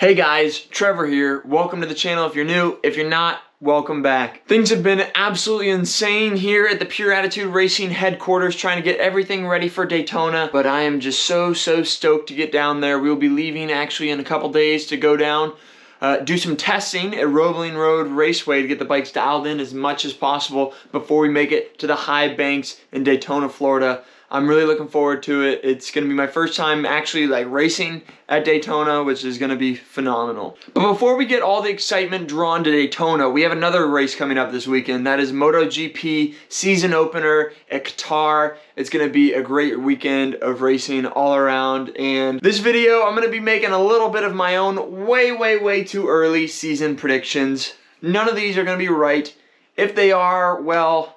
Hey guys, Trevor here. Welcome to the channel if you're new. If you're not, welcome back. Things have been absolutely insane here at the Pure Attitude Racing headquarters trying to get everything ready for Daytona, but I am just so stoked to get down there. We'll be leaving actually in a couple days to go down, do some testing at Roebling Road Raceway to get the bikes dialed in as much as possible before we make it to the high banks in Daytona, Florida. I'm really looking forward to it. It's going to be my first time actually racing at Daytona, which is going to be phenomenal. But before we get all the excitement drawn to Daytona, we have another race coming up this weekend. That is MotoGP season opener at Qatar. It's going to be a great weekend of racing all around. And this video, I'm going to be making a little bit of my own way too early season predictions. None of these are going to be right. If they are, well,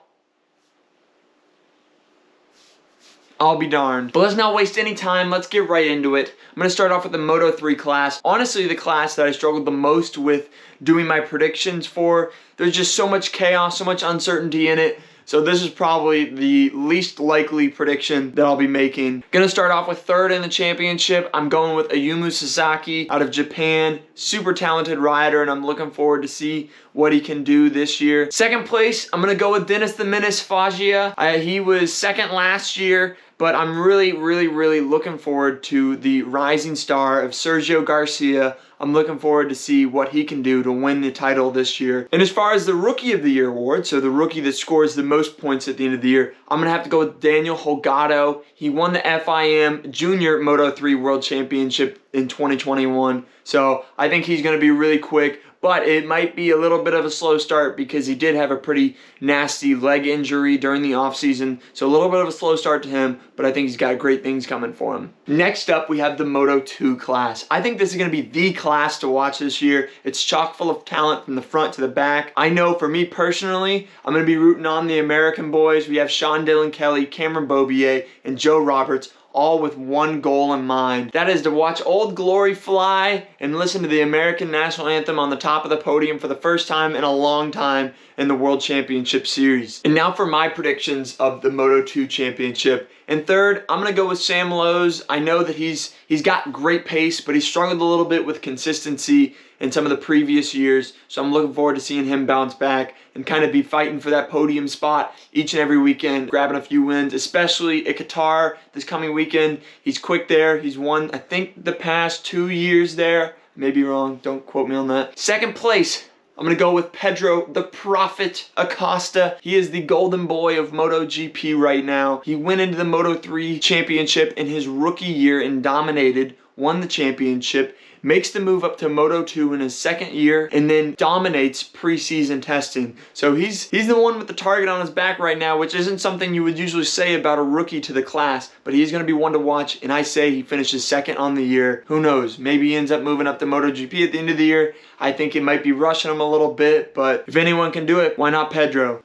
I'll be darned. But let's not waste any time. Let's get right into it. I'm going to start off with the Moto 3 class. Honestly, the class that I struggled the most with doing my predictions for. There's just so much chaos, so much uncertainty in it. So this is probably the least likely prediction that I'll be making. Gonna start off with third in the championship. I'm going with Ayumu Sasaki out of Japan. Super talented rider, and I'm looking forward to see what he can do this year. Second place, I'm gonna go with Dennis the Menace Foggia. He was second last year, but I'm really looking forward to the rising star of Sergio Garcia. I'm looking forward to see what he can do to win the title this year. And as far as the Rookie of the Year award, so the rookie that scores the most points at the end of the year, I'm going to have to go with Daniel Holgado. He won the FIM Junior Moto 3 World Championship in 2021. So I think he's going to be really quick. But it might be a little bit of a slow start because he did have a pretty nasty leg injury during the offseason. So a little bit of a slow start to him, but I think he's got great things coming for him. Next up, we have the Moto 2 class. I think this is going to be the class to watch this year. It's chock full of talent from the front to the back. I know for me personally, I'm going to be rooting on the American boys. We have Sean Dillon Kelly, Cameron Bobier, and Joe Roberts, all with one goal in mind. That is to watch Old Glory fly and listen to the American National Anthem on the top of the podium for the first time in a long time in the World Championship Series. And now for my predictions of the Moto 2 Championship. And third, I'm going to go with Sam Lowes. I know that he's got great pace, but he struggled a little bit with consistency in some of the previous years. So I'm looking forward to seeing him bounce back and kind of be fighting for that podium spot each and every weekend, grabbing a few wins, especially at Qatar this coming weekend. He's quick there. He's won, I think, the past 2 years there. May be wrong. Don't quote me on that. Second place, I'm going to go with Pedro the Prophet Acosta. He is the golden boy of MotoGP right now. He went into the Moto 3 championship in his rookie year and dominated, won the championship, makes the move up to Moto 2 in his second year, and then dominates preseason testing. So he's the one with the target on his back right now, which isn't something you would usually say about a rookie to the class, but he's going to be one to watch, and I say he finishes second on the year. Who knows? Maybe he ends up moving up to MotoGP at the end of the year. I think it might be rushing him a little bit, but if anyone can do it, why not Pedro?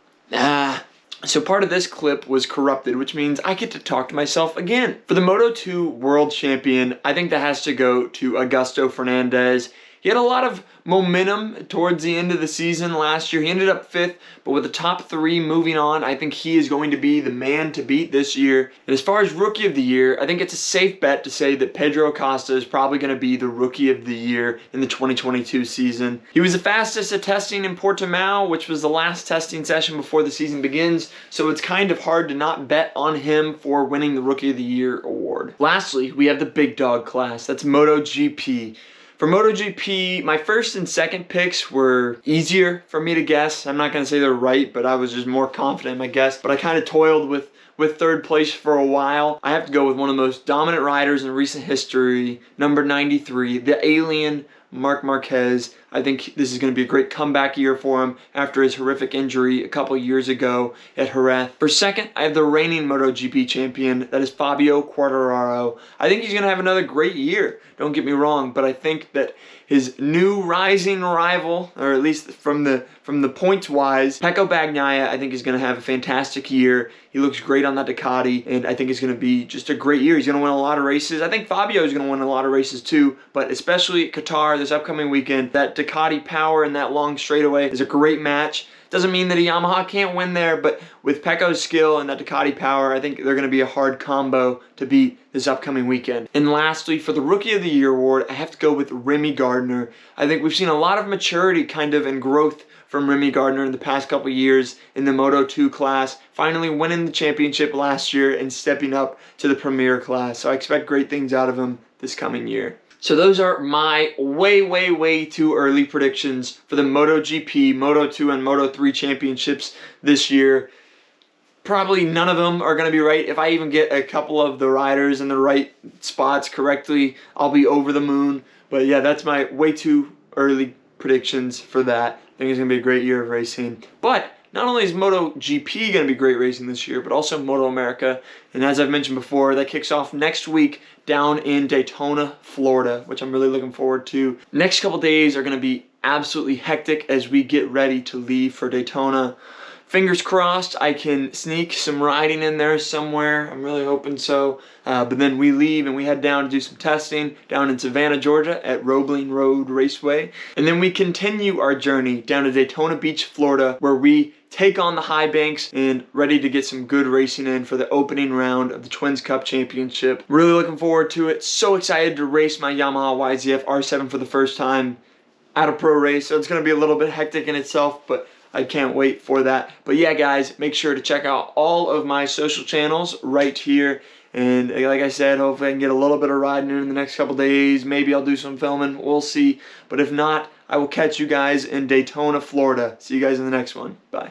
So part of this clip was corrupted, which means I get to talk to myself again. For the Moto 2 World Champion, I think that has to go to Augusto Fernandez. He had a lot of momentum towards the end of the season last year. He ended up 5th, but with the top 3 moving on, I think he is going to be the man to beat this year. And as far as Rookie of the Year, I think it's a safe bet to say that Pedro Acosta is probably going to be the Rookie of the Year in the 2022 season. He was the fastest at testing in Portimao, which was the last testing session before the season begins, so it's kind of hard to not bet on him for winning the Rookie of the Year award. Lastly, we have the big dog class. That's MotoGP. For MotoGP, my first and second picks were easier for me to guess. I'm not going to say they're right, but I was just more confident in my guess. But I kind of toiled with third place for a while. I have to go with one of the most dominant riders in recent history, number 93, the alien Marc Marquez. I think this is going to be a great comeback year for him after his horrific injury a couple years ago at Jerez. For second, I have the reigning MotoGP champion, that is Fabio Quartararo. I think he's going to have another great year, don't get me wrong, but I think that his new rising rival, or at least from the points wise, Pecco Bagnaia, I think is going to have a fantastic year. He looks great on that Ducati, and I think it's going to be just a great year. He's going to win a lot of races. I think Fabio is going to win a lot of races too, but especially at Qatar, this upcoming weekend. That Ducati power and that long straightaway is a great match. Doesn't mean that a Yamaha can't win there, but with Pecco's skill and that Ducati power, I think they're going to be a hard combo to beat this upcoming weekend. And lastly, for the Rookie of the Year award, I have to go with Remy Gardner. I think we've seen a lot of maturity kind of and growth from Remy Gardner in the past couple years in the Moto 2 class, finally winning the championship last year and stepping up to the Premier class. So I expect great things out of him this coming year. So those are my way too early predictions for the MotoGP, Moto 2, and Moto 3 championships this year. Probably none of them are going to be right. If I even get a couple of the riders in the right spots correctly, I'll be over the moon. But yeah, that's my way too early predictions for that. I think it's going to be a great year of racing. But not only is MotoGP going to be great racing this year, but also MotoAmerica. And as I've mentioned before, that kicks off next week down in Daytona, Florida, which I'm really looking forward to. Next couple days are going to be absolutely hectic as we get ready to leave for Daytona. Fingers crossed I can sneak some riding in there somewhere. I'm really hoping so. But then we leave and we head down to do some testing down in Savannah, Georgia at Roebling Road Raceway. And then we continue our journey down to Daytona Beach, Florida, where we take on the high banks and ready to get some good racing in for the opening round of the Twins Cup Championship. Really looking forward to it. So excited to race my Yamaha YZF R7 for the first time at a pro race. So it's going to be a little bit hectic in itself, but I can't wait for that. But yeah, guys, make sure to check out all of my social channels right here. And like I said, hopefully I can get a little bit of riding in the next couple days. Maybe I'll do some filming. We'll see. But if not, I will catch you guys in Daytona, Florida. See you guys in the next one. Bye.